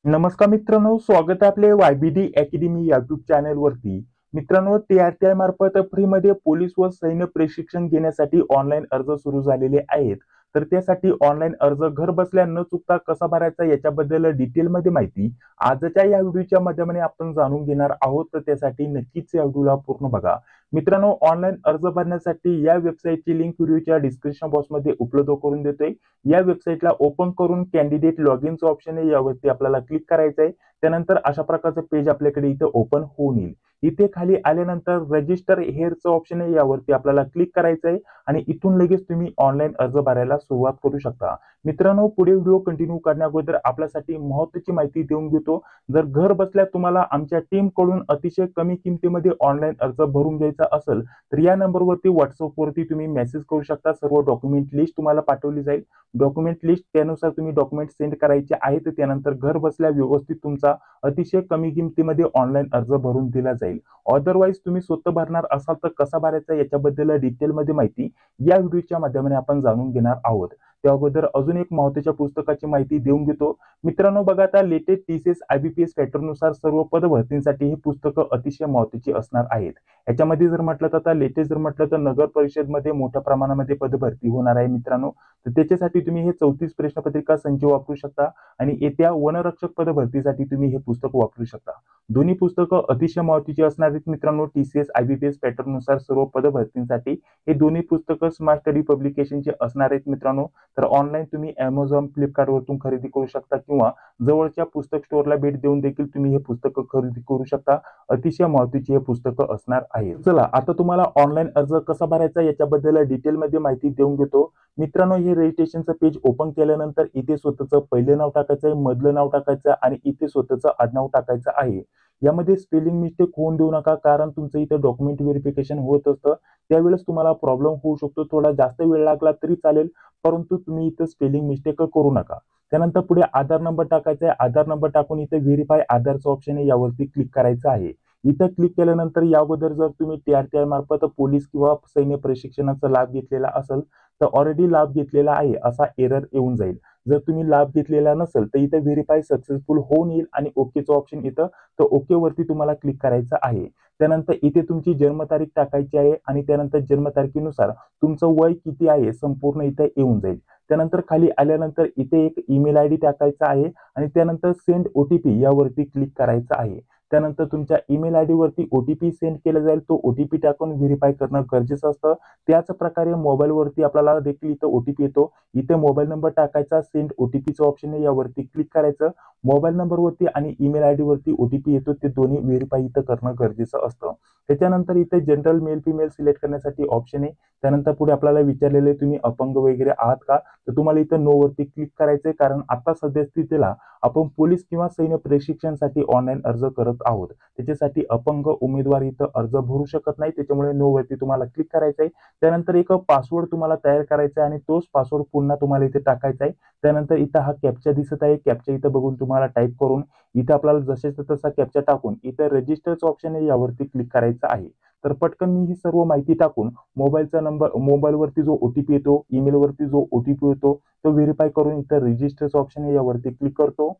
नमस्कार मित्रांनो, स्वागत आहे आपले YBD अकॅडमी युट्यूब चॅनल वरती. मित्रांनो, TRTI मार्फत फ्रीमध्ये पोलीस व सैन्य प्रशिक्षण घेण्यासाठी ऑनलाईन अर्ज सुरू झालेले आहेत. तर त्यासाठी ऑनलाईन अर्ज घर बसल्या न चुकता कसा भरायचा याच्याबद्दल डिटेलमध्ये माहिती आजच्या या व्हिडिओच्या माध्यमाने आपण जाणून घेणार आहोत. तर त्यासाठी नक्कीच या व्हिडिओला पूर्ण बघा. मित्रांनो, ऑनलाईन अर्ज भरण्यासाठी या वेबसाईटची लिंक व्हिडिओच्या डिस्क्रिप्शन बॉक्समध्ये उपलब्ध करून देतोय. या वेबसाईटला ओपन करून कॅन्डिडेट लॉग इनचं ऑप्शन आहे, यावरती आपल्याला क्लिक करायचं आहे. त्यानंतर अशा प्रकारचं पेज आपल्याकडे इथं ओपन होऊन येईल. इथे खाली आल्यानंतर रजिस्टर हेअरचं ऑप्शन आहे, यावरती आपल्याला क्लिक करायचं आहे आणि इथून लगेच तुम्ही ऑनलाईन अर्ज भरायला सुरुवात करू शकता. मित्रांनो, पुढे व्हिडिओ कंटिन्यू करण्याअगोदर आपल्यासाठी महत्त्वाची माहिती देऊन घेतो. जर घर बसल्या तुम्हाला आमच्या टीम कडून अतिशय कमी किमतीमध्ये ऑनलाईन अर्ज भरून घ्यायचा असेल तर या नंबरवरती व्हॉट्सअपवरती तुम्ही मेसेज करू शकता. सर्व डॉक्युमेंट लिस्ट तुम्हाला पाठवली जाईल. डॉक्युमेंट लिस्ट त्यानुसार तुम्ही डॉक्युमेंट सेंड करायचे आहेत. त्यानंतर घर बसल्या व्यवस्थित तुमचा अतिशय कमी किमतीमध्ये ऑनलाईन अर्ज भरून दिला जाईल. अदरवाईज तुम्ही स्वतः भरणार असाल तर कसा भरायचा याच्याबद्दल डिटेलमध्ये माहिती या व्हिडिओच्या माध्यमाने आपण जाणून घेणार आहोत. त्या अगोदर अजून एक महत्त्वाच्या पुस्तकाची माहिती देऊन घेतो. मित्रांनो, बघा, आता लेटेस्ट TCS IBPS पॅटर्ननुसार सर्व पदभरतींसाठी ही पुस्तकं अतिशय महत्त्वाची असणार आहेत. याच्यामध्ये जर म्हटलं तर आता लेटेस्ट जर म्हटलं तर नगर परिषदमध्ये मोठ्या प्रमाणामध्ये पदभरती होणार आहे मित्रांनो. तर त्याच्यासाठी तुम्ही हे 34 प्रश्नपत्रिका संच वापरू शकता आणि येत्या वनरक्षक पद भरतीसाठी तुम्ही हे पुस्तक वापरू शकता. दोन्ही पुस्तकं अतिशय महत्त्वाची असणार आहेत मित्रांनो. TCS IBPS पॅटर्न नुसार सर्व पद भरतींसाठी हे दोन्ही पुस्तकं स्मार्ट स्टडी पब्लिकेशनचे असणार आहेत मित्रांनो. तर ऑनलाईन तुम्ही Amazon, फ्लिपकार्ट वरतून खरेदी करू शकता किंवा जवळच्या पुस्तक स्टोअरला भेट देऊन देखील तुम्ही हे पुस्तकं खरेदी करू शकता. अतिशय महत्त्वाची हे पुस्तकं असणार आहेत. चला, आता तुम्हाला ऑनलाईन अर्ज कसा भरायचा याच्याबद्दल डिटेलमध्ये माहिती देऊन घेतो. मित्रांनो, हे रजिस्ट्रेशनचं पेज ओपन केल्यानंतर इथे स्वतःचं पहिलं नाव टाकायचं आहे, मधलं नाव टाकायचं आहे आणि इथे स्वतःचं आडनाव टाकायचं आहे. यामध्ये स्पेलिंग मिस्टेक होऊन देऊ नका, कारण तुमचं इथे डॉक्युमेंट व्हेरिफिकेशन होत असतं. त्यावेळेस तुम्हाला प्रॉब्लेम होऊ शकतो. थोडा जास्त वेळ लागला तरी चालेल, परंतु तुम्ही इथं स्पेलिंग मिस्टेक करू नका. त्यानंतर पुढे आधार नंबर टाकायचा आहे. आधार नंबर टाकून इथे व्हेरीफाय आधारचं ऑप्शन आहे, यावरती क्लिक करायचं आहे. इथं क्लिक केल्यानंतर या अगोदर जर तुम्ही TRTI मार्फत पोलीस किंवा सैन्य प्रशिक्षणाचा लाभ घेतलेला असेल तर ऑलरेडी लाभ घेतलेला आहे असा एरर येऊन जाईल. जर तुम्ही लाभ घेतलेला नसेल तर इथे व्हेरीफाय सक्सेसफुल होऊन येईल आणि ओकेचं ऑप्शन इथं, तर ओके वरती तुम्हाला क्लिक करायचं आहे. त्यानंतर इथे तुमची जन्मतारीख टाकायची आहे आणि त्यानंतर जन्मतारखेनुसार तुमचं वय किती आहे संपूर्ण इथे येऊन जाईल. त्यानंतर खाली आल्यानंतर इथे एक ईमेल ID टाकायचा आहे आणि त्यानंतर सेंड OTP यावरती क्लिक करायचं आहे. त्यानंतर तुमच्या ईमेल ID वरती OTP सेंड केला जाईल. तो OTP टाकून व्हेरीफाय करणं गरजेचं असतं. त्याच प्रकारे मोबाईलवरती आपल्याला देखील इथं OTP येतो. इथे मोबाईल नंबर टाकायचा, सेंड OTPचं ऑप्शन आहे, यावरती क्लिक करायचं. मोबाईल नंबरवरती आणि ईमेल ID वरती OTP येतो, ते दोन्ही व्हेरीफाय इथं करणं गरजेचं असतं. त्याच्यानंतर इथे जनरल मेल फिमेल सिलेक्ट करण्यासाठी ऑप्शन आहे. त्यानंतर पुढे आपल्याला विचारलेले तुम्ही अपंग वगैरे आहात का, तर तुम्हाला इथं नो वरती क्लिक करायचंय, कारण आता सद्यस्थितीला आपण पोलीस किंवा सैन्य प्रशिक्षणासाठी ऑनलाईन अर्ज करत आहोत. त्याच्यासाठी अपंग उमेदवार इथं अर्ज भरू शकत नाही, त्याच्यामुळे नो वरती तुम्हाला क्लिक करायचं आहे. त्यानंतर एक पासवर्ड तुम्हाला तयार करायचा आहे आणि तोच पासवर्ड पुन्हा तुम्हाला इथे टाकायचा आहे. त्यानंतर इथं हा कॅप्चा दिसत आहे, कॅप्चा इथं बघून तुम्हाला टाईप करून इथं आपल्याला जशाचा तसा कॅप्चा टाकून इथं रजिस्टरचं ऑप्शन आहे, यावरती क्लिक करायचं आहे. तर पटकन मी ही सर्व माहिती टाकून मोबाईलचा नंबर, मोबाईलवरती जो OTP येतो, ईमेलवरती जो OTP येतो, तो व्हेरीफाय करून इथं रजिस्टरचं ऑप्शन आहे, यावरती क्लिक करतो.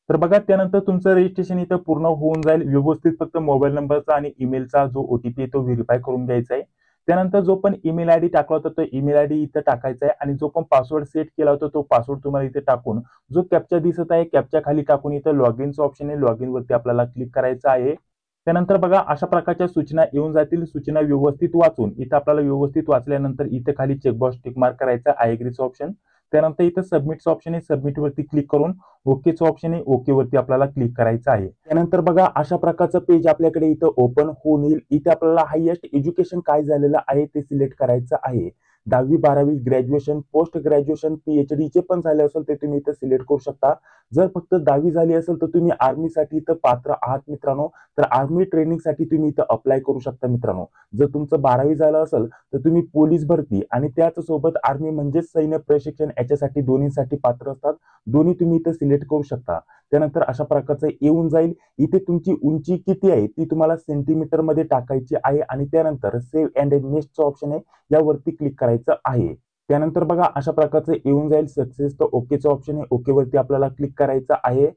तर बघा, त्यानंतर तुमचं रजिस्ट्रेशन इथं पूर्ण होऊन जाईल. व्यवस्थित फक्त मोबाईल नंबरचा आणि ईमेलचा जो OTP आहे तो व्हेरीफाय करून घ्यायचा आहे. त्यानंतर जो पण ईमेल ID टाकला होता तो ईमेल ID इथं टाकायचा आहे आणि जो पण पासवर्ड सेट केला होता तो पासवर्ड तुम्हाला इथे टाकून जो कॅप्चा दिसत आहे, कॅप्चा खाली टाकून इथं लॉग इनचं ऑप्शन आहे, लॉग इन वरती आपल्याला क्लिक करायचं आहे. त्यानंतर बघा, अशा प्रकारच्या सूचना येऊन जातील. सूचना व्यवस्थित वाचून इथं आपल्याला व्यवस्थित वाचल्यानंतर इथे खाली चेकबॉक्स टिक मार्क करायचा, आय एग्रीचं ऑप्शन. त्यानंतर इथं सबमिटचं ऑप्शन आहे, सबमिट वरती क्लिक करून ओकेचं ऑप्शन आहे, ओके वरती आपल्याला क्लिक करायचं आहे. त्यानंतर बघा, अशा प्रकारचं पेज आपल्याकडे इथं ओपन होऊन येईल. इथे आपल्याला हायएस्ट एज्युकेशन काय झालेलं आहे ते सिलेक्ट करायचं आहे. 10वी 12वी, ग्रॅज्युएशन, पोस्ट ग्रॅज्युएशन, PhD चे पण झाले असेल ते तुम्ही इथं सिलेक्ट करू शकता. जर फक्त 10वी झाली असेल तर तुम्ही आर्मीसाठी इथं पात्र आहात मित्रांनो. तर आर्मी ट्रेनिंगसाठी तुम्ही इथं अप्लाय करू शकता मित्रांनो. जर तुमचं 12वी झालं असेल तर तुम्ही पोलीस भरती आणि त्याच सोबत आर्मी म्हणजेच सैन्य प्रशिक्षण याच्यासाठी दोन्हीसाठी पात्र असतात. दोन्ही तुम्ही इथं सिलेक्ट करू शकता. त्यानंतर अशा प्रकारचं येऊन जाईल. इथे तुमची उंची किती आहे ती तुम्हाला सेंटीमीटर मध्ये टाकायची आहे आणि त्यानंतर सेव्ह अँड नेक्स्टचं ऑप्शन आहे, यावरती क्लिक करायचं आहे. त्यानंतर बघा, अशा प्रकारचं येऊन जाईल सक्सेस, तर ओकेचं ऑप्शन आहे, ओके वरती आपल्याला क्लिक करायचं आहे.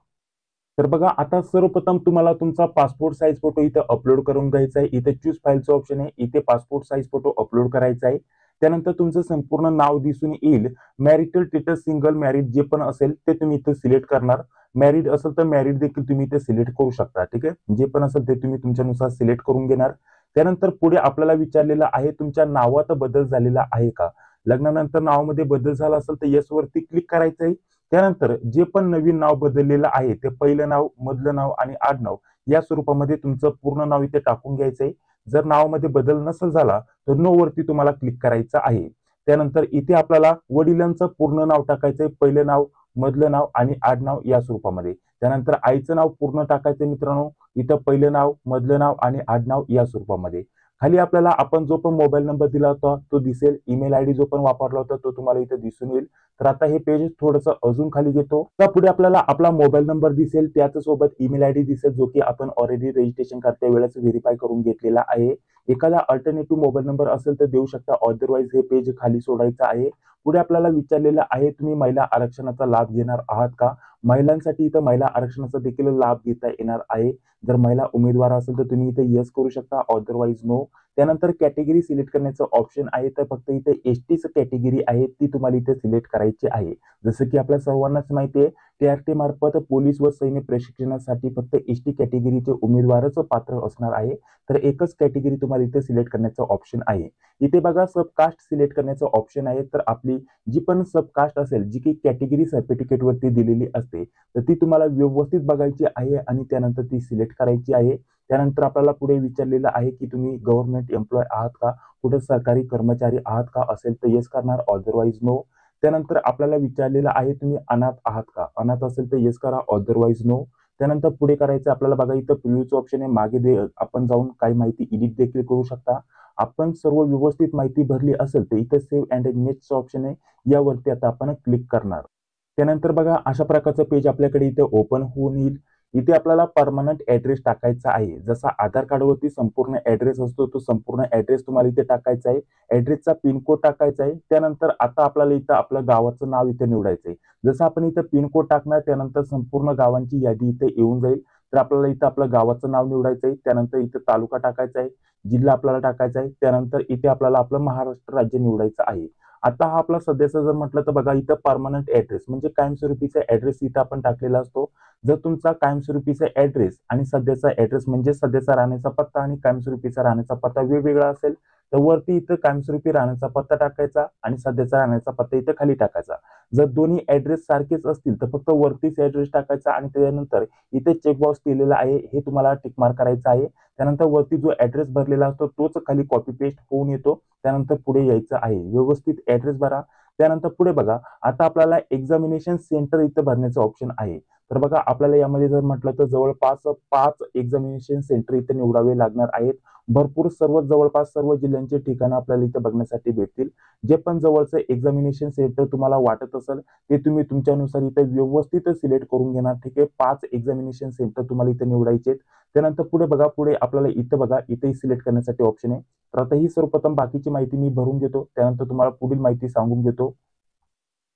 तर बघा आता सर्वप्रथम तुम्हाला तुमचा पासपोर्ट साईज फोटो इथे अपलोड करून घ्यायचा आहे। इथे चूज फाईलचं ऑप्शन आहे, इथे पासपोर्ट साईज फोटो अपलोड करायचा आहे। त्यानंतर तुमचं संपूर्ण नाव दिसून येईल। मॅरिटल स्टेटस सिंगल मॅरिड जे पण असेल ते तुम्ही इथे सिलेक्ट करणार। मॅरिड असेल तर मॅरिड देखील तुम्ही इथे सिलेक्ट करू शकता, ठीक आहे। जे पण असेल ते तुम्ही तुमच्यानुसार सिलेक्ट करून घेणार। त्यानंतर पुढे आपल्याला विचारलेलं आहे तुमच्या नावात बदल झालेला आहे का। लग्नानंतर नावामध्ये बदल झाला असेल तर येस वरती क्लिक करायचं आहे। त्यानंतर जे पण नवीन नाव बदललेलं आहे ते पहिलं नाव, मधलं नाव आणि आडनाव या स्वरूपामध्ये तुमचं पूर्ण नाव इथे टाकून घ्यायचंय। जर नावामध्ये बदल नसेल झाला तर नो वरती तुम्हाला क्लिक करायचं आहे। त्यानंतर इथे आपल्याला वडिलांचं पूर्ण नाव टाकायचंय, पहिलं नाव, मधलं नाव आणि आडनाव या स्वरूपामध्ये। त्यानंतर आईचं नाव पूर्ण टाकायचंय मित्रांनो, इथं पहिलं नाव, मधलं नाव आणि आडनाव या स्वरूपामध्ये। खाली आपल्याला आपण जो पण मोबाईल नंबर दिला होता तो दिसेल, ईमेल आयडी जो पण वापरला होता तो तुम्हाला इथे दिसून येईल। तर आता हे पेज थोडंसं अजून खाली घेतो, तर पुढे आपल्याला आपला मोबाईल नंबर दिसेल, त्याच सोबत ईमेल आयडी दिसेल जो की आपण ऑलरेडी रजिस्ट्रेशन करते वेळेस व्हेरीफाय करून घेतलेला आहे। एखादा अल्टरनेटिव्ह मोबाईल नंबर असेल तर देऊ शकता, अदरवाईज हे पेज खाली सोडायचं आहे। पुढे आपल्याला विचारलेलं आहे तुम्ही महिला आरक्षणाचा लाभ घेणार आहात का। महिलांसाठी इथं महिला आरक्षणाचा देखील लाभ घेता येणार आहे। जर महिला उमेदवार असेल तर तुम्ही इथे येस करू शकता, अदरवाईज नो। त्यानंतर कॅटेगरी सिलेक्ट करण्याचं ऑप्शन आहे, तर फक्त इथे एसटीच कॅटेगरी आहे ती तुम्हाला इथे सिलेक्ट करायची आहे। जसं की आपल्या सर्वांनाच माहिती आहे टीआरटी मार्फत पोलीस व सैन्य प्रशिक्षणासाठी फक्त एसटी कॅटेगरीचे उमेदवारच पात्र असणार आहे। तर एकच कॅटेगरी तुम्हाला इथे सिलेक्ट करण्याचं ऑप्शन आहे। इथे बघा सबकास्ट सिलेक्ट करण्याचं ऑप्शन आहे, तर आपली जी पण सबकास्ट असेल जी की कॅटेगरी सर्टिफिकेट वरती दिलेली असते तर ती तुम्हाला व्यवस्थित बघायची आहे आणि त्यानंतर ती सिलेक्ट करायची आहे। त्यानंतर आपल्याला पुढे विचारलेलं आहे की तुम्ही गव्हर्नमेंट एम्प्लॉय आहात का, कुठे सरकारी कर्मचारी आहात का, असेल तर येस करणार, अदरवाईज नो। त्यानंतर आपल्याला विचारलेलं आहे तुम्ही अनाथ आहात का, अनाथ असेल तर येस करा, अदरवाईज नो। त्यानंतर पुढे करायचं आपल्याला बघा इथं प्रिव्ह्यूचं ऑप्शन आहे, मागे आपण जाऊन काही माहिती एडिट देखील करू शकता। आपण सर्व व्यवस्थित माहिती भरली असेल तर इथं सेव्ह अँड नेक्स्ट ऑप्शन आहे, यावरती आता आपण क्लिक करणार। त्यानंतर बघा अशा प्रकारचं पेज आपल्याकडे इथे ओपन होऊन येईल। इथे आपल्याला परमनंट ऍड्रेस टाकायचा आहे, जसा आधार कार्डवरती संपूर्ण ऍड्रेस असतो तो संपूर्ण ऍड्रेस तुम्हाला इथे टाकायचा आहे। ऍड्रेसचा पिनकोड टाकायचा आहे। त्यानंतर आता आपल्याला इथं आपलं गावाचं नाव इथे निवडायचंय। जसं आपण इथं पिनकोड टाकणार त्यानंतर संपूर्ण गावांची यादी इथे येऊन जाईल। तर आपल्याला इथं आपलं गावाचं नाव निवडायचंय, त्यानंतर इथं तालुका टाकायचा आहे, जिल्हा आपल्याला टाकायचा आहे, त्यानंतर इथे आपल्याला आपलं महाराष्ट्र राज्य निवडायचं आहे। आता हा आपला सध्याचा जर म्हटलं तर बघा इथं परमनंट ऍड्रेस म्हणजे कायमस्वरूपीचा ऍड्रेस इथं आपण टाकलेला असतो। जर तुमचा कायमस्वरूपीचा ऍड्रेस आणि सध्याचा ऍड्रेस म्हणजे सध्याचा राहण्याचा पत्ता आणि कायमस्वरूपीचा राहण्याचा पत्ता वेगवेगळा असेल तर वरती इथं कायमस्वरूपी राहण्याचा पत्ता टाकायचा आणि सध्याचा राहण्याचा पत्ता इथं खाली टाकायचा। जर दोन्ही ऍड्रेस सारखेच असतील तर फक्त वरतीच ऍड्रेस टाकायचा आणि त्यानंतर इथे चेकबॉक्स दिलेला आहे हे तुम्हाला टिक मार्क करायचं आहे। त्यानंतर वरती जो ऍड्रेस भरलेला असतो तोच खाली कॉपी पेस्ट होऊन येतो। त्यानंतर पुढे यायचं आहे, व्यवस्थित ऍड्रेस भरा। त्यानंतर पुढे बघा आता आपल्याला एक्झामिनेशन सेंटर इथं भरण्याचं ऑप्शन आहे। तर बघा आपल्याला यामध्ये जर म्हटलं तर जवळपास 5 एक्झामिनेशन सेंटर इथे निवडावे लागणार आहेत। भरपूर सर्व जवळपास सर्व जिल्ह्यांचे ठिकाणं आपल्याला इथे बघण्यासाठी भेटतील। जे पण जवळचं एक्झामिनेशन सेंटर तुम्हाला वाटत असेल ते तुम्ही तुमच्यानुसार इथे व्यवस्थित सिलेक्ट करून घेणार, ठीक आहे। 5 एक्झामिनेशन सेंटर तुम्हाला इथे निवडायचे। त्यानंतर पुढे बघा, पुढे आपल्याला इथं बघा इथे सिलेक्ट करण्यासाठी ऑप्शन आहे। तर आता ही सर्वप्रथम बाकीची माहिती मी भरून घेतो, त्यानंतर तुम्हाला पुढील माहिती सांगून घेतो।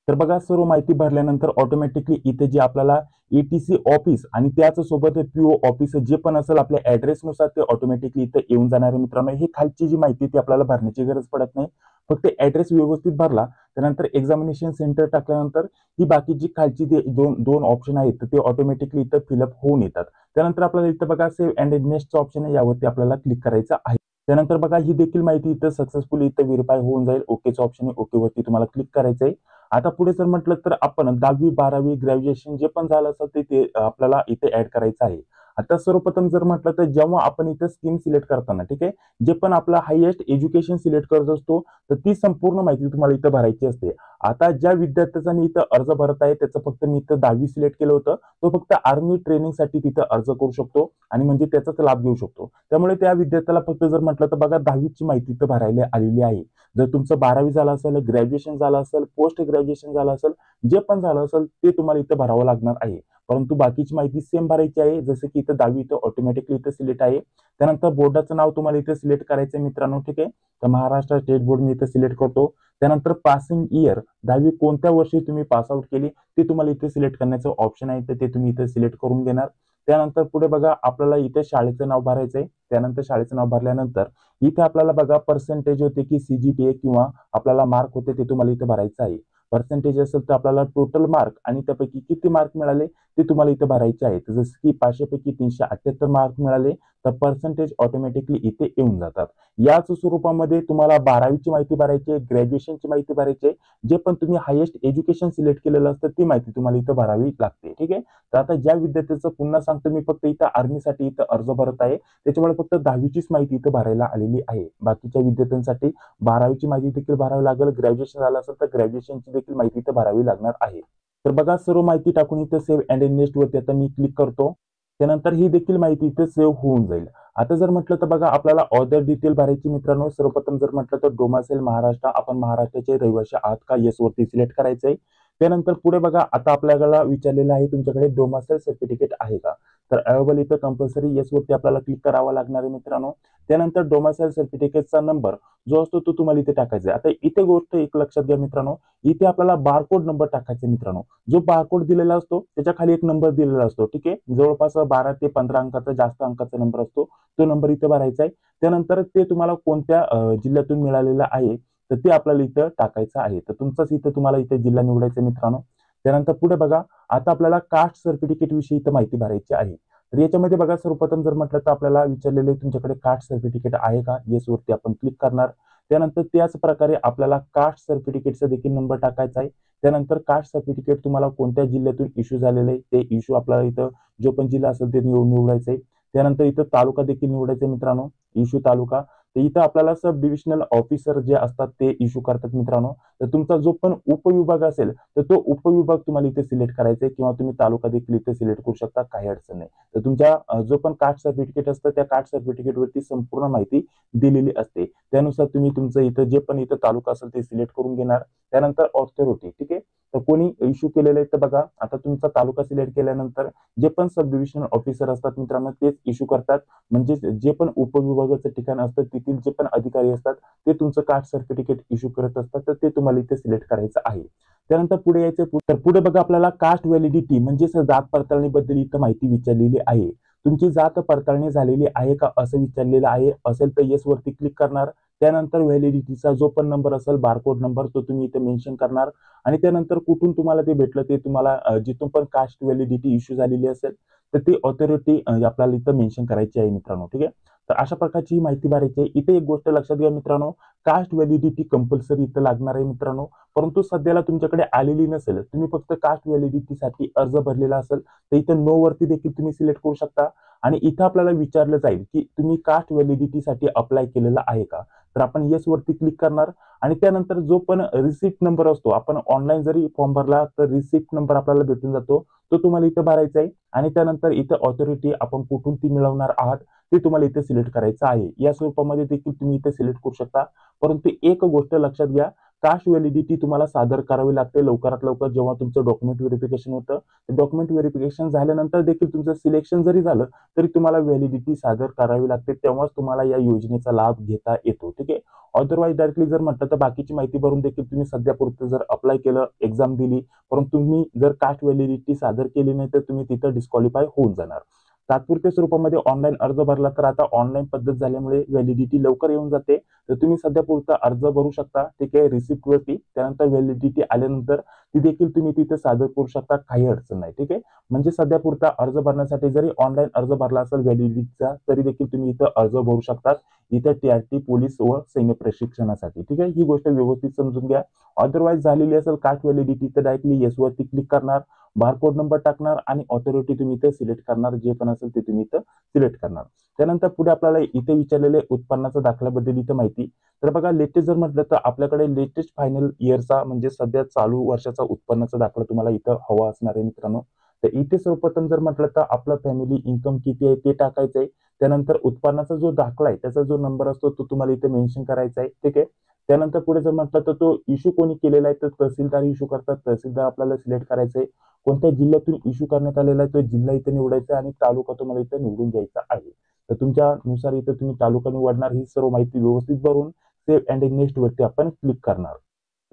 तर बघा सर्व माहिती भरल्यानंतर ऑटोमॅटिकली इथे जे आपल्याला एटीसी ऑफिस आणि त्याच सोबत पीओ ऑफिस जे पण असेल आपल्या ऍड्रेसनुसार ते ऑटोमॅटिकली इथे येऊन जाणार आहे मित्रांनो। ही खालची जी माहिती ती आपल्याला भरण्याची गरज पडत नाही, फक्त ऍड्रेस व्यवस्थित भरला त्यानंतर एक्झामिनेशन सेंटर टाकल्यानंतर ही बाकीची खालची जे दोन ऑप्शन आहेत ते ऑटोमॅटिकली इथं फिलअप होऊन येतात। त्यानंतर आपल्याला इथं बघा सेव्ह अँड नेक्स्ट ऑप्शन आहे, यावरती आपल्याला क्लिक करायचं आहे। त्यानंतर बघा ही देखील माहिती इथं सक्सेसफुली इथं व्हेरीफाय होऊन जाईल। ओकेचं ऑप्शन आहे, ओके वरती तुम्हाला क्लिक करायचं आहे। आता पुढे जर म्हटलं तर आपण 10वी 12वी ग्रॅज्युएशन जे पण झालं असेल ते आपल्याला इथे ऍड करायचं आहे। आता सर्वप्रथम जर म्हटलं तर जेव्हा आपण इथे स्कीम सिलेक्ट करताना, ठीक आहे, जे पण आपला हायएस्ट एज्युकेशन सिलेक्ट करत असतो तर ती संपूर्ण माहिती तुम्हाला इथं भरायची असते। आता ज्या विद्यार्थ्याचा मी इथं अर्ज भरत आहे त्याचं फक्त मी इथं 10वी सिलेक्ट केलं होतं, तो फक्त आर्मी ट्रेनिंगसाठी तिथं अर्ज करू शकतो आणि म्हणजे त्याचाच लाभ घेऊ शकतो। त्यामुळे त्या विद्यार्थ्याला फक्त जर म्हटलं तर बघा 10वीची माहिती इथं भरायला आलेली आहे। जर तुमचं 12वी झालं असेल, ग्रॅज्युएशन झालं असेल, पोस्ट ग्रॅज्युएशन झालं असेल, जे पण झालं असेल ते तुम्हाला इथं भरावं लागणार आहे। परंतु बाकीची माहिती सेम भरायची आहे. जसं की इथं 10वी इथं ऑटोमॅटिकली इथं सिलेक्ट आहे. त्यानंतर बोर्डाचं नाव तुम्हाला इथं सिलेक्ट करायचं आहे मित्रांनो. ठीक आहे, तर महाराष्ट्र स्टेट बोर्ड मी इथं सिलेक्ट करतो. त्यानंतर पासिंग इयर 10वी कोणत्या वर्षी तुम्ही पास आउट केली ते तुम्हाला इथे सिलेक्ट करण्याचं ऑप्शन आहे, तर ते तुम्ही इथे सिलेक्ट करून घेणार. त्यानंतर पुढे बघा आपल्याला इथे शाळेचं नाव भरायचंय. त्यानंतर शाळेचं नाव भरल्यानंतर इथे आपल्याला बघा पर्सेंटेज होते की CGPA किंवा आपल्याला मार्क होते ते तुम्हाला इथे भरायचं आहे. पर्सेंटेज असेल तर आपल्याला टोटल मार्क आणि त्यापैकी किती मार्क मिळाले ते तुम्हाला इथे भरायचे आहेत. जसं की 500 पैकी 378 मार्क मिळाले तर पर्सेंटेज ऑटोमॅटिकली इथे येऊन जातात. याच स्वरूपामध्ये तुम्हाला 12वीची माहिती भरायची आहे, ग्रॅज्युएशनची माहिती भरायची आहे. जे पण तुम्ही हायेस्ट एज्युकेशन सिलेक्ट केलेलं असतं ती माहिती तुम्हाला इथं भरावी लागते. ठीक आहे, तर आता ज्या विद्यार्थ्याचं पुन्हा सांगतो मी फक्त इथं आर्मीसाठी इथं अर्ज भरत आहे, त्याच्यामुळे फक्त 10वीचीच माहिती इथं भरायला आलेली आहे. बाकीच्या विद्यार्थ्यांसाठी 12वीची माहिती देखील भरावी लागेल. ग्रॅज्युएशन झालं असेल तर ग्रॅज्युएशनची देखील माहिती इथं भरावी लागणार आहे. तर बघा सर्व माहिती टाकून इथं सेव्ह अँड नेक्स्ट वरती आता मी क्लिक करतो. त्यानंतर ही देखील माहिती इथे सेव्ह होऊन जाईल. आता जर म्हटलं तर बघा आपल्याला ऑदर डिटेल भरायची मित्रांनो. सर्वप्रथम जर म्हटलं तर डोमासेल महाराष्ट्र, आपण महाराष्ट्राचे रहिवासी आहात का, येस वरती सिलेक्ट करायचंय. त्यानंतर पुढे बघा आता आपल्याला विचारलेलं आहे तुमच्याकडे डोमासेल सर्टिफिकेट आहे का, तर अवेलेबल इथं कंपल्सरी येस वरती आपल्याला क्लिक करावं लागणार आहे मित्रांनो. त्यानंतर डोमासेल सर्टिफिकेटचा नंबर जो असतो तो तुम्हाला इथे टाकायचा आहे. आता इथे गोष्ट एक लक्षात घ्या मित्रांनो, इथे आपल्याला बारकोड नंबर टाकायचा मित्रांनो. जो बारकोड दिलेला असतो त्याच्या खाली एक नंबर दिलेला असतो. ठीक आहे, जवळपास 12 ते 15 अंकाचा जास्त अंकाचा नंबर असतो, तो नंबर इथे भरायचा आहे. त्यानंतर ते तुम्हाला कोणत्या जिल्ह्यातून मिळालेलं आहे तर ते आपल्याला इथं टाकायचं आहे. तर तुमचाच इथं तुम्हाला इथे जिल्हा निवडायचा मित्रांनो. त्यानंतर पुढे बघा आता आपल्याला कास्ट सर्टिफिकेट विषयी इथं माहिती भरायची आहे. तर याच्यामध्ये बघा सर्वप्रथम जर म्हटलं तर आपल्याला विचारलेले तुमच्याकडे कास्ट सर्टिफिकेट आहे का, येस वरती आपण क्लिक करणार. त्यानंतर त्याच प्रकारे आपल्याला कास्ट सर्टिफिकेटचा देखील नंबर टाकायचा आहे. त्यानंतर कास्ट सर्टिफिकेट तुम्हाला कोणत्या जिल्ह्यातून इश्यू झालेलं आहे ते इश्यू आपल्याला इथं जो पण जिल्हा असेल ते निवडायचं आहे. त्यानंतर इथं तालुका देखील निवडायचा मित्रांनो, इश्यू तालुका. तर इथं आपल्याला सब डिव्हिजनल ऑफिसर जे असतात ते इश्यू करतात मित्रांनो. तर तुमचा जो पण उपविभाग असेल तर तो उपविभाग तुम्हाला इथे सिलेक्ट करायचा आहे किंवा तुम्ही तालुका देखील इथे सिलेक्ट करू शकता, काही अडचण नाही. तर तुमच्या जो पण कास्ट सर्टिफिकेट असतं त्या कास्ट सर्टिफिकेट वरती संपूर्ण माहिती दिलेली असते. त्यानुसार तुम्ही तुमचं इथं जे पण इथं तालुका असेल ते सिलेक्ट करून घेणार. त्यानंतर ऑथॉरिटी, ठीक आहे, तर कोणी इश्यू केलेलं आहे तर बघा आता तुमचा तालुका सिलेक्ट केल्यानंतर जे पण सब डिव्हिजनल ऑफिसर असतात मित्रांनो तेच इश्यू करतात. म्हणजे जे पण उपविभागाचं ठिकाण असतं तिथील जे पण अधिकारी असतात ते तुमचं कास्ट सर्टिफिकेट इश्यू करत असतात, तर ते तुम्हाला इथे सिलेक्ट करायचं आहे. त्यानंतर पुढे यायचं, पुढे बघा आपल्याला कास्ट व्हॅलिडिटी म्हणजे जात पडताळणीबद्दल इथं माहिती विचारलेली आहे. तुमची जात पडताळणी झालेली आहे का असं विचारलेलं आहे. असेल तर येस वरती क्लिक करणार. त्यानंतर व्हॅलिडिटीचा जो पण नंबर असेल बारकोड नंबर तो तुम्ही इथे मेन्शन करणार. आणि त्यानंतर कुठून तुम्हाला ते भेटलं ते तुम्हाला जिथून पण कास्ट व्हॅलिडिटी इश्यू झालेली असेल तर ती ऑथॉरिटी आपल्याला इथं मेन्शन करायची आहे मित्रांनो. ठीक आहे, तर अशा प्रकारची ही माहिती भरायची आहे. इथे एक गोष्ट लक्षात घ्या मित्रांनो, कास्ट व्हॅलिडिटी कंपल्सरी इथं लागणार आहे मित्रांनो. परंतु सध्याला तुमच्याकडे आलेली नसेल, तुम्ही फक्त कास्ट व्हॅलिडिटीसाठी अर्ज भरलेला असेल तर इथं नो वरती देखील तुम्ही सिलेक्ट करू शकता. आणि इथं आपल्याला विचारलं जाईल की तुम्ही कास्ट व्हॅलिडिटीसाठी अप्लाय केलेला आहे का, तर आपण येस वरती क्लिक करणार. आणि त्यानंतर जो पण रिसिप्ट नंबर असतो, आपण ऑनलाईन जरी फॉर्म भरला तर रिसिप्ट नंबर आपल्याला भेटून जातो, तो तुम्हाला इथं भरायचा आहे. आणि त्यानंतर इथं ऑथॉरिटी आपण कुठून ती मिळवणार आहात ते तुम्हाला इथे सिलेक्ट करायचं आहे. या स्वरूपामध्ये देखील तुम्ही इथे सिलेक्ट करू शकता. परंतु एक गोष्ट लक्षात घ्या, कास्ट व्हॅलिडिटी तुम्हाला सादर करावी लागते लवकरात लवकर जेव्हा तुमचं डॉक्युमेंट व्हेरिफिकेशन होतं. डॉक्युमेंट व्हेरिफिकेशन झाल्यानंतर देखील तुमचं सिलेक्शन जरी झालं तरी तुम्हाला व्हॅलिडिटी सादर करावी लागते, तेव्हाच तुम्हाला या योजनेचा लाभ घेता येतो. ठीक आहे, अदरवाईज डायरेक्टली जर म्हटलं तर बाकीची माहिती भरून देखील तुम्ही सध्यापुरतं जर अप्लाय केलं, एक्झाम दिली, परंतु तुम्ही जर कास्ट व्हॅलिडिटी सादर केली नाही तर तुम्ही तिथं डिस्क्वालिफाय होऊन जाणार. तात्पुरत्या स्वरूपामध्ये ऑनलाईन अर्ज भरला तर आता ऑनलाईन पद्धत झाल्यामुळे व्हॅलिडिटी लवकर येऊन जाते, तर तुम्ही सध्या पुरता अर्ज भरू शकता. ठीक आहे, रिसिप्ट वरती त्यानंतर व्हॅलिडिटी आल्यानंतर ती देखील तुम्ही तिथे सादर करू शकता, काही अडचण नाही. ठीक आहे, म्हणजे सध्या पुरता अर्ज भरण्यासाठी जरी ऑनलाईन अर्ज भरला असेल व्हॅलिडिटीचा तरी देखील तुम्ही इथं अर्ज भरू शकतात, इथं TRT पोलीस व सैन्य प्रशिक्षणासाठी. ठीक आहे, ही गोष्ट व्यवस्थित समजून घ्या. अदरवाईज झालेली असेल कास्ट व्हॅलिडिटी तर डायरेक्टली येस वरती क्लिक करणार, बारकोड नंबर टाकणार आणि ऑथॉरिटी तुम्ही इथे सिलेक्ट करणार, जे पण असेल ते तुम्ही इथं सिलेक्ट करणार. त्यानंतर पुढे आपल्याला इथे विचारलेले उत्पन्नाचा दाखल्याबद्दल इथं माहिती. तर बघा लेटेस्ट जर म्हटलं तर आपल्याकडे लेटेस्ट फायनल इयरचा म्हणजे सध्या चालू वर्षाचा उत्पन्नाचा दाखला तुम्हाला इथं हवा असणार आहे मित्रांनो. तर इथे सर्वप्रथम जर म्हटलं तर आपलं फॅमिली इन्कम किती आहे ते टाकायचं आहे. त्यानंतर उत्पन्नाचा जो दाखला आहे त्याचा जो नंबर असतो तो तुम्हाला इथे मेन्शन करायचा आहे. ठीक आहे, त्यानंतर पुढे जर म्हटलं तर तो इश्यू कोणी केलेला आहे तर तहसीलदार इश्यू करतात. तहसीलदार आपल्याला सिलेक्ट करायचं आहे. कोणत्या जिल्ह्यातून इश्यू करण्यात आलेला आहे तो जिल्हा इथे निवडायचा आणि तालुका तुम्हाला इथे निवडून द्यायचा आहे. तर तुमच्यानुसार इथे तुम्ही तालुका निवडणार, ही सर्व माहिती व्यवस्थित भरून सेव्ह अँड नेक्स्ट वरती आपण क्लिक करणार.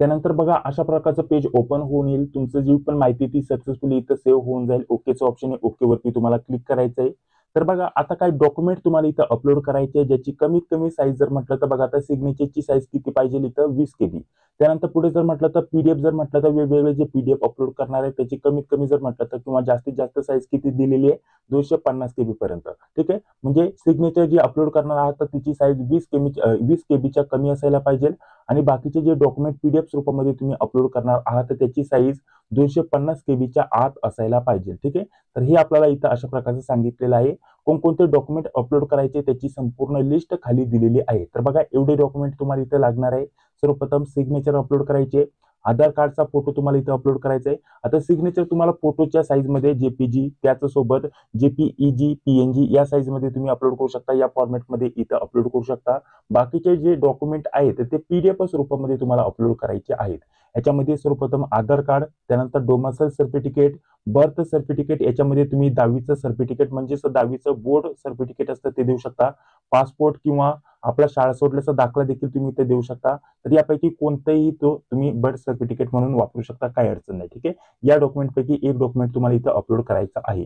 त्यानंतर बघा अशा प्रकारचं पेज ओपन होऊन येईल. तुमचं जी पण माहिती ती सक्सेसफुली इथं सेव्ह होऊन जाईल. ओकेचं ऑप्शन आहे, ओके वरती तुम्हाला क्लिक करायचं आहे. तर बघा आता काही डॉक्युमेंट तुम्हाला इथं अपलोड करायचे आहे, ज्याची कमीत कमी साईज जर म्हटलं तर बघा आता सिग्नेचरची साईज किती पाहिजे इथं 20 KB. त्यानंतर पुढे जर म्हटलं तर पीडीएफ जर म्हटलं तर वेगवेगळे जे पीडीएफ अपलोड करणार आहे त्याची कमीत कमी जर म्हटलं तर किंवा जास्तीत जास्त साईज किती दिलेली आहे 250 KB पर्यंत. ठीक आहे, म्हणजे सिग्नेचर जी अपलोड करणार आहात तर तिची साईज 20 KBच्या कमी असायला पाहिजे आणि बाकीचे जे डॉक्युमेंट पीडीएफ स्वरूपामध्ये तुम्ही अपलोड करणार आहात तर त्याची साईज 250 KBच्या आत असायला पाहिजे. ठीक आहे, तर हे आपल्याला इथं अशा प्रकारचं सांगितलेलं आहे. कोणकोणते डॉक्युमेंट अपलोड करायचे त्याची संपूर्ण लिस्ट खाली दिलेली आहे. तर बघा एवढे डॉक्युमेंट तुम्हाला इथं लागणार आहे. सर्वप्रथम सिग्नेचर अपलोड करायचे, आधार कार्डचा फोटो तुम्हाला इथे अपलोड करायचा आहे. आता सिग्नेचर तुम्हाला फोटोच्या साईजमध्ये जेपीजी त्याचसोबत जेपीईजी पीएनजी या साईजमध्ये तुम्ही अपलोड करू शकता, या फॉर्मॅटमध्ये इथं अपलोड करू शकता. बाकीचे जे डॉक्युमेंट आहेत ते पीडीएफ स्वरूपामध्ये तुम्हाला अपलोड करायचे आहेत. याच्यामध्ये सर्वप्रथम आधार कार्ड, त्यानंतर डोमिसाइल सर्टिफिकेट, बर्थ सर्टिफिकेट, याच्यामध्ये तुम्ही 10वीचं सर्टिफिकेट म्हणजेच 10वीचं बोर्ड सर्टिफिकेट असतं ते देऊ शकता. पासपोर्ट किंवा आपला शाळा सोडल्याचा दाखला देखील तुम्ही इथे देऊ शकता. तर यापैकी कोणताही तो तुम्ही बर्थ सर्टिफिकेट म्हणून वापरू शकता, काही अडचण नाही. ठीक आहे, या डॉक्युमेंटपैकी एक डॉक्युमेंट तुम्हाला इथं अपलोड करायचं आहे.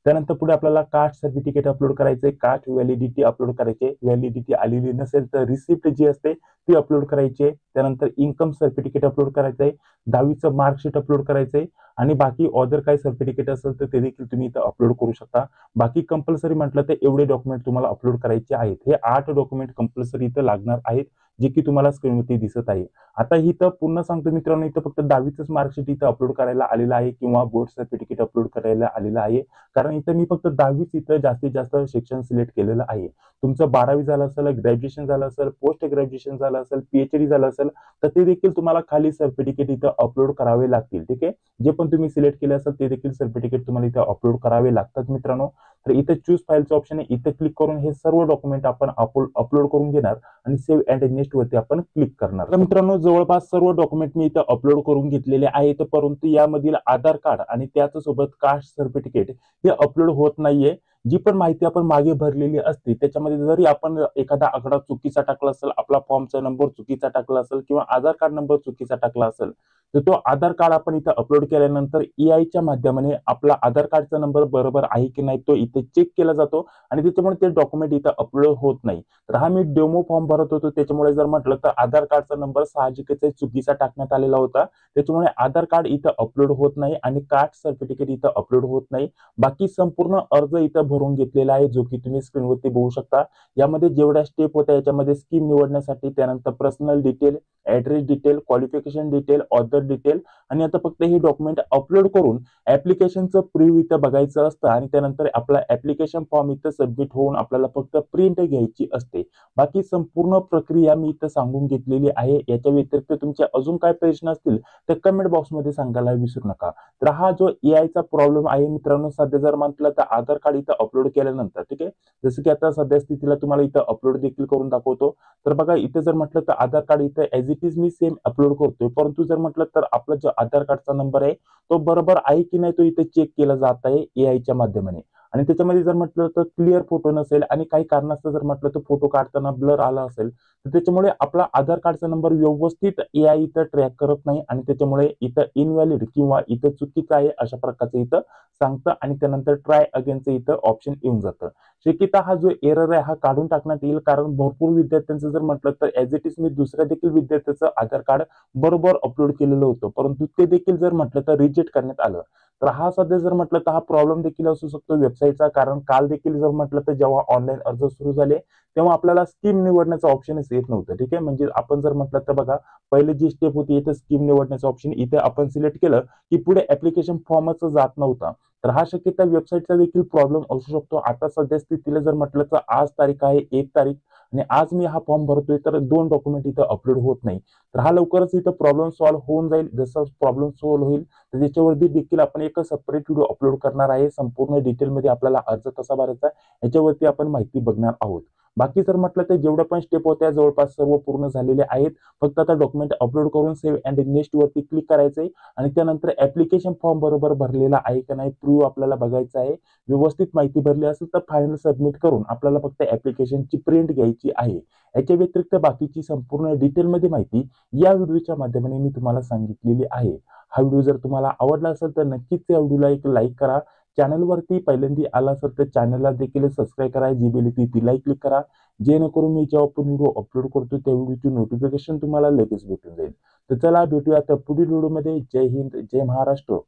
त्यानंतर पुढे आपल्याला कास्ट सर्टिफिकेट अपलोड करायचंय, कास्ट व्हॅलिडिटी अपलोड करायचे. व्हॅलिडिटी आलेली नसेल तर रिसिप्ट जी असते ती अपलोड करायची. त्यानंतर इन्कम सर्टिफिकेट अपलोड करायचंय, 10वीचं मार्कशीट अपलोड करायचंय आणि बाकी ऑदर काही सर्टिफिकेट असेल तर ते देखील तुम्ही इथं अपलोड करू शकता. बाकी कंपल्सरी म्हटलं तर एवढे डॉक्युमेंट तुम्हाला अपलोड करायचे आहेत. हे 8 डॉक्युमेंट कंपल्सरी इथं लागणार आहेत, जे की तुम्हाला स्क्रीनवरती दिसत आहे. आता इथं पुन्हा सांगतो मित्रांनो, इथं फक्त 10वीचंच मार्कशीट इथं अपलोड करायला आलेलं आहे किंवा बोर्ड सर्टिफिकेट अपलोड करायला आलेलं आहे. कारण इथं मी फक्त 10वीच इथं जास्तीत जास्त सेक्शन सिलेक्ट केलेलं आहे. तुमचं 12वी झालं असेल, ग्रॅज्युएशन झालं असेल, पोस्ट ग्रॅज्युएशन झालं असेल, पीएचडी झालं असेल तर ते देखील तुम्हाला खाली सर्टिफिकेट इथं अपलोड करावे लागतील. ठीक आहे, जे पण तुम्ही सिलेक्ट केले असेल ते देखील सर्टिफिकेट तुम्हाला इथं अपलोड करावे लागतात मित्रांनो. तर इथे चूज फाईलचं ऑप्शन आहे, इथे क्लिक करून हे सर्व डॉक्युमेंट आपण अपलोड करून घेणार आणि सेव्ह अँड नेक्स्ट वरती आपण क्लिक करणार. तर मित्रांनो जवळपास सर्व डॉक्युमेंट मी इथं अपलोड करून घेतलेले आहेत, परंतु यामधील आधार कार्ड आणि त्याचसोबत कास्ट सर्टिफिकेट हे अपलोड होत नाहीये. जी पण माहिती आपण मागे भरलेली असते त्याच्यामध्ये जरी आपण एखादा आकडा चुकीचा टाकला असेल, आपला फॉर्मचा नंबर चुकीचा टाकला असेल किंवा आधार कार्ड नंबर चुकीचा टाकला असेल तर तो आधार कार्ड आपण इथं अपलोड केल्यानंतर ईआयच्या माध्यमाने आपला आधार कार्डचा नंबर बरोबर आहे की नाही तो इथे चेक केला जातो आणि त्याच्यामुळे ते डॉक्युमेंट इथं अपलोड होत नाही. तर हा मी डेमो फॉर्म भरत होतो, त्याच्यामुळे जर म्हटलं तर आधार कार्डचा नंबर साहजिकच चुकीचा टाकण्यात आलेला होता, त्याच्यामुळे आधार कार्ड इथं अपलोड होत नाही आणि कास्ट सर्टिफिकेट इथं अपलोड होत नाही. बाकी संपूर्ण अर्ज इथं भरून घेतलेला आहे, जो की तुम्ही स्क्रीनवरती बघू शकता. यामध्ये जेवढ्या स्टेप होत्या याच्यामध्ये स्कीम निवडण्यासाठी, त्यानंतर personal detail, address detail, qualification detail, author detail आणि आता फक्त हे डॉक्युमेंट अपलोड करून ऍप्लिकेशनचं प्रिव्ह्यू इथं बघायचं असतं आणि त्यानंतर आपला ऍप्लिकेशन फॉर्म इथं सबमिट होऊन आपल्याला फक्त प्रिंट घ्यायची असते. बाकी संपूर्ण प्रक्रिया मी इथं सांगून घेतलेली आहे. याच्या व्यतिरिक्त तुमचे अजून काय प्रश्न असतील ते कमेंट बॉक्समध्ये सांगायला विसरू नका. तर हा जो एआयचा प्रॉब्लेम आहे मित्रांनो, सध्या जर म्हटलं तर आधार कार्ड इथं अपलोड केल्यानंतर, ठीक आहे, जसं की आता सध्या स्थितीला तुम्हाला इथं अपलोड देखील करून दाखवतो. तर बघा इथे जर म्हटलं तर आधार कार्ड इथं as it is me same upload करतोय, परंतु जर म्हटलं तर आपला जो आधार कार्डचा नंबर आहे तो बरोबर आहे की नाही तो इथे चेक केला जात आहे एआयच्या माध्यमाने. आणि त्याच्यामध्ये जर म्हटलं तर क्लिअर फोटो नसेल आणि काही कारणास्तव जर म्हटलं तर फोटो काढताना ब्लर आला असेल तर त्याच्यामुळे आपला आधार कार्डचा नंबर व्यवस्थित एआय इथं ट्रॅक करत नाही आणि त्याच्यामुळे इथं इनव्हॅलिड किंवा इथं चुकीचं आहे अशा प्रकारचं इथं सांगतं आणि त्यानंतर ट्राय अगेनचं इथं ऑप्शन येऊन जातं. शक्यता हा जो एरर आहे हा काढून टाकण्यात येईल, कारण भरपूर विद्यार्थ्यांचं जर म्हटलं तर ऍज इट इज मी दुसऱ्या देखील विद्यार्थ्याचं आधार कार्ड बरोबर अपलोड केलेलं होतं, परंतु ते देखील जर म्हटलं तर रिजेक्ट करण्यात आलं. तर हा सध्या जर म्हटलं तर हा प्रॉब्लेम देखील असू शकतो वेबसाईटचा, कारण काल देखील जर म्हटलं तर जेव्हा ऑनलाईन अर्ज सुरू झाले तेव्हा आपल्याला स्कीम निवडण्याचं ऑप्शनच येत नव्हतं. ठीक आहे, म्हणजे आपण जर म्हटलं तर बघा पहिले जी स्टेप होती इथे स्कीम निवडण्याचं ऑप्शन इथे आपण सिलेक्ट केलं की पुढे ऍप्लिकेशन फॉर्मच जात नव्हता. तर हा शक्यता वेबसाईटचा देखील प्रॉब्लेम असू शकतो. आता सध्या स्थितीला जर म्हटलं तर आज तारीख आहे 1 तारीख आणि आज मी हा फॉर्म भरतोय तर 2 डॉक्युमेंट इथं अपलोड होत नाही. तर हा लवकरच इथं प्रॉब्लेम सॉल्व्ह होऊन जाईल. जसं प्रॉब्लेम सॉल्व्ह होईल तर त्याच्यावरती देखील आपण एक सेपरेट व्हिडिओ अपलोड करणार आहे. संपूर्ण डिटेलमध्ये आपल्याला अर्ज कसा भरायचा याच्यावरती आपण माहिती बघणार आहोत. बाकी जर म्हटलं तर जेवढ्या पण स्टेप होत्या जवळपास सर्व पूर्ण झालेले आहेत. फक्त आता डॉक्युमेंट अपलोड करून सेव्ह अँड नेक्स्ट वरती क्लिक करायचंय आणि त्यानंतर ऍप्लिकेशन फॉर्म बरोबर भरलेला आहे का नाही प्रूव्ह आपल्याला बघायचं आहे. व्यवस्थित माहिती भरली असेल तर फायनल सबमिट करून आपल्याला फक्त ऍप्लिकेशनची प्रिंट घ्यायची आहे. याच्या व्यतिरिक्त बाकीची संपूर्ण डिटेलमध्ये माहिती या व्हिडिओच्या माध्यमाने मी तुम्हाला सांगितलेली आहे. हा व्हिडिओ जर तुम्हाला आवडला असेल तर नक्कीच या व्हिडिओला एक लाईक करा. चॅनलवरती पहिल्यांदा आला असेल तर चॅनलला देखील सबस्क्राईब करा. जी बेल येते तिला क्लिक करा, जेणेकरून मी जेव्हा पण व्हिडिओ अपलोड करतो त्या व्हिडिओची नोटिफिकेशन तुम्हाला लगेच भेटून जाईल. तर चला भेटूया आता पुढील व्हिडिओमध्ये. जय हिंद, जय महाराष्ट्र.